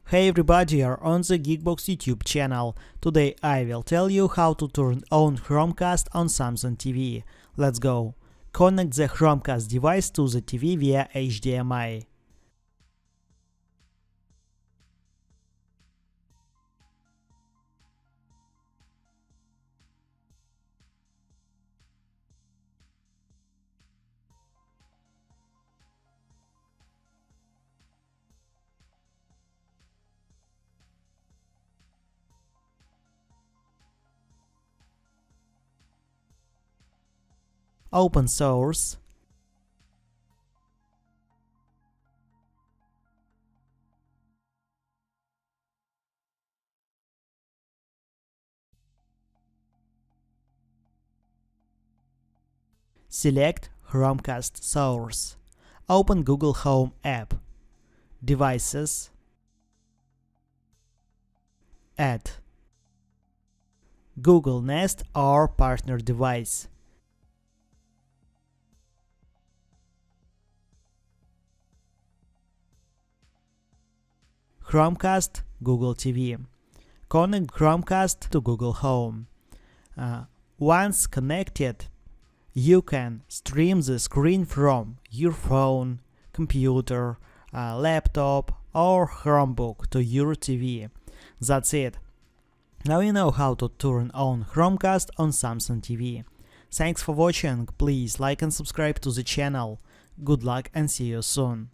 Hey everybody, you're on the GeekBox YouTube channel. Today I will tell you how to turn on Chromecast on Samsung TV. Let's go. Connect the Chromecast device to the TV via HDMI. Open source. Select Chromecast source. Open Google Home app. Devices. Add Google Nest or partner device. Chromecast, Google TV. Connect Chromecast to Google Home. Once connected, you can stream the screen from your phone, computer, laptop or Chromebook to your TV. That's it. Now you know how to turn on Chromecast on Samsung TV. Thanks for watching, please like and subscribe to the channel. Good luck and see you soon.